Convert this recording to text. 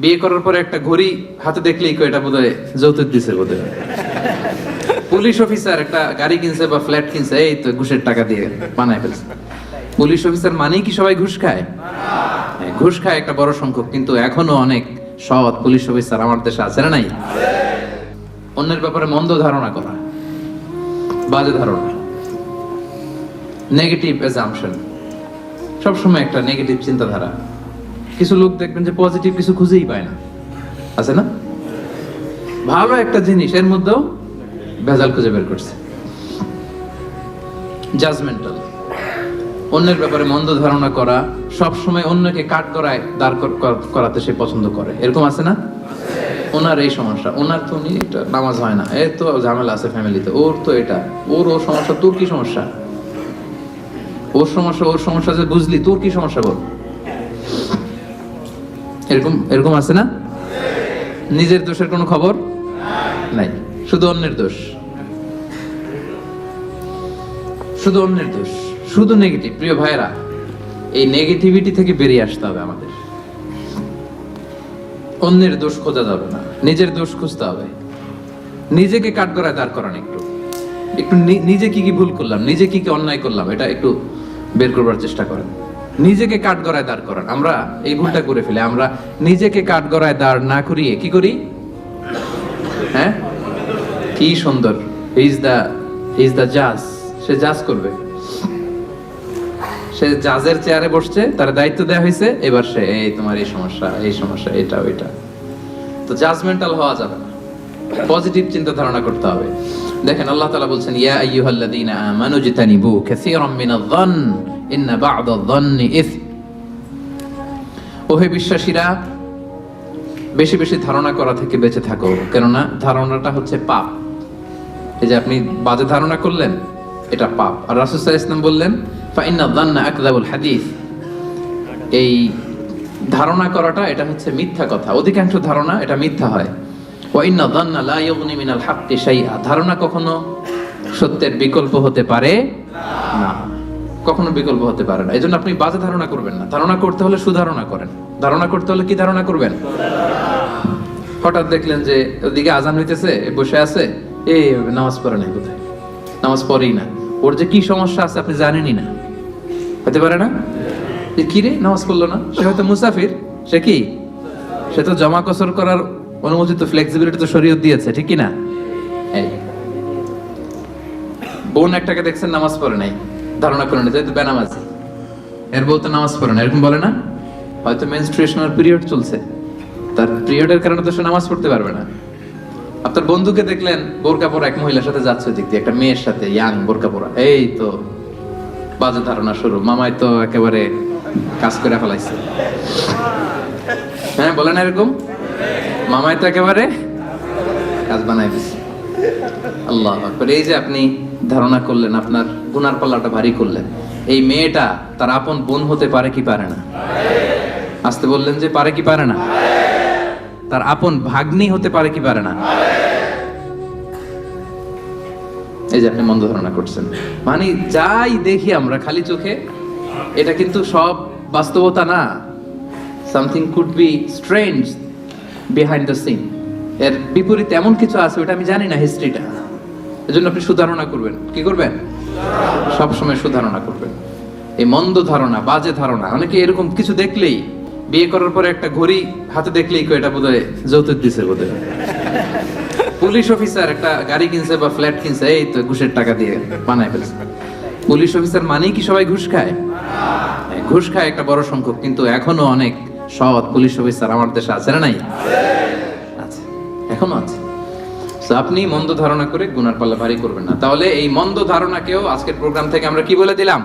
বিয়ে করার পরে একটা ঘড়ি হাতে দেখলেই এটা বোধহয় যৌতুক দিছে বোধহয়। পুলিশ অফিসার একটা গাড়ি কিনছে বা ফ্ল্যাট কিনছে, এই তো ঘুষের টাকা দিয়ে বানায় ফেলছে। পুলিশ অফিসার মানেই কি সবাই ঘুষ খায়? ঘুষ খায় একটা বড় সংখ্যক, কিন্তু এখনো অনেক সৎ পুলিশ অফিসার আমার দেশে আছে না নাই? অন্যের ব্যাপারে মন্দ ধারণা করা, বাজে ধারণা, নেগেটিভ অ্যাজাম্পশন, সবসময় একটা নেগেটিভ চিন্তাধারা। কিছু লোক দেখবেন যে পজিটিভ কিছু খুঁজেই পায় না, আছে না? ভালো একটা জিনিস এর মধ্যেও ভেজাল খুঁজে বের করছে। জাজমেন্টাল, অন্যের ব্যাপারে মন্দ ধারণা করা, সবসময় অন্যকে কাট করায় দাঁড় করাতে সে পছন্দ করে, এরকম আছে না? ওনার এই সমস্যা, ওনার তো উনি এটা নামাজ হয় না, এর তো ঝামেলা আছে ফ্যামিলিতে, ওর তো এটা, ওর সমস্যা, তোর কি সমস্যা? ওর সমস্যা যে বুঝলি, তোর কি সমস্যা বল? এরকম এরকম আছে না? নিজের দোষের কোনো খবর নাই, শুধু অন্যের দোষ, শুধু অন্যের দোষ, শুধু নেগেটিভ। প্রিয় ভাইরা, এই নেগেটিভিটি থেকে বেরিয়ে আসতে হবে আমাদের। অন্যের দোষ খোঁজা যাবে না, নিজের দোষ খুঁজতে হবে। নিজেকে কাঠগড়ায় দাঁড় করান, একটু একটু নিজে কি কি ভুল করলাম, নিজে কি কি অন্যায় করলাম, এটা একটু বের করবার চেষ্টা করেন। নিজেকে কাঠগড়ায় দাঁড় করান। আমরা এই ভুলটা করে ফেলি, আমরা নিজেকে কাঠগড়ায় দাঁড় না করিয়ে কি করি? হ্যাঁ, কি সুন্দর, হি ইজ দ্য জাজ, সে জাজ করবে, সে জাজের চেয়ারে বসছে, তার দায়িত্ব দেওয়া হয়েছে, এবার সে এই তোমার এই সমস্যা এটা ওইটা। তো জাজমেন্টাল হওয়া যাবে না, পজিটিভ চিন্তা ধারণা করতে হবে। দেখেন আল্লাহ তাআলা বলছেন, ইয়া আইয়ুহাল্লাযীনা আমানু জিতানিবু কাসীরাম মিনায-যন্ন ইন্না বা'দায-যন্নি ইসম। ওহে বিশ্বাসীরা, বেশি বেশি ধারণা করা থেকে বেঁচে থাকো, কেননা ধারণাটা হচ্ছে পাপ। এই যে আপনি বাজে ধারণা করলেন, এটা পাপ। আর রাসূল সাল্লাল্লাহু আলাইহি ওয়াসাল্লাম বললেন, ফাইন্নায-যন্না আকযাবুল হাদিস। এই ধারণা করাটা এটা হচ্ছে মিথ্যা কথা, অধিকাংশ ধারণা এটা মিথ্যা হয়। ওয়া ইন্নায-যন্না লা ইউগনি মিনাল হাক্কি শাইআ। ধারণা কখনো সত্যের বিকল্প হতে পারে না, কখনো বিকল্প হতে পারে না। এজন্য আপনি বাজে ধারণা করবেন না। ধারণা করতে হলে সুধারণা করেন। ধারণা করতে হলে কি ধারণা করবেন? হঠাৎ দেখলেন যে ওদিকে আজান হইতেছে, বসে আছে, এই নামাজ পড়ে নাই, কোথায় নামাজ পড়েই না, ওর যে কি সমস্যা আছে আপনি জানেনই না, হতে পারে না? কি রে নামাজ পড়লো না? সে হয়তো মুসাফির, সে তো জমা কসর করার অনুমতি, তো ফ্লেক্সিবিলিটি তো শরীয়ত দিয়েছে, ঠিক কি না? এই বোন একটাকে দেখছেন নামাজ পড়ে নাই, ধারণা করে নিতে তো বেনামাজি, এর বউ তো নামাজ পড়ে না, এরকম বলে না? হয়তো মেনস্ট্রুয়েশনাল পিরিয়ড চলছে, তার পিরিয়ডের কারণে তো সে নামাজ পড়তে পারবে না। আপনার বন্ধুকে দেখলেন বোরকা পরা এক মহিলার সাথে যাচ্ছে, দিক দিয়ে একটা মেয়ের সাথে, ইয়াং বোরকা পরা, এই তো বাজে ধারণা শুরু, মামাই তো একেবারে কাজ করে ফেলাইছে। হ্যাঁ বলেন এরকম, মামাই তো একেবারে কাজ বানাই দিচ্ছে। আল্লাহু আকবার। এই যে আপনি ধারণা করলেন, আপনার গুনার পাল্লাটা ভারী করলেন। এই মেয়েটা তার আপন বোন হতে পারে কি পারে না? আসতে বললেন যে পারে কি পারে না? তার আপন ভাগ্নি হতে পারে কি পারে না? এই যে আপনি মন্দ ধারণা করছেন, মানে যাই দেখি আমরা খালি চোখে, এটা কিন্তু সব বাস্তবতা না। Something could be strange behind the scene, এর বিপরীতে এমন কিছু আছে, ওটা আমি জানি না হিস্ট্রিটা। এজন্য আপনি সুধারণা করবেন। কি করবেন? সবসময় সুধারণা করবেন। এই মন্দ ধারণা, বাজে ধারণা, অনেকে এরকম কিছু দেখলেই, বিয়ে করার পরে একটা ঘড়ি হাতে দেখলেই এটা বোধহয় যৌতুক দিছে বোধহয়। পুলিশ অফিসার একটা গাড়ি কিনছে বা ফ্ল্যাট কিনছে, এই তো ঘুষের টাকা দিয়ে বানায় ফেলছে। পুলিশ অফিসার মানেই কি সবাই ঘুষ খায়? ঘুষ খায় একটা বড় সংখ্যক, কিন্তু এখনো অনেক সৎ পুলিশ অফিসার আমার দেশে আছে না নাই? আছে, এখনো আছে। তো আপনি মন্দ ধারণা করে গুনার পাল্লা ভারী করবেন না। তাহলে এই মন্দ ধারণাকেও আজকের প্রোগ্রাম থেকে আমরা কি বলে দিলাম?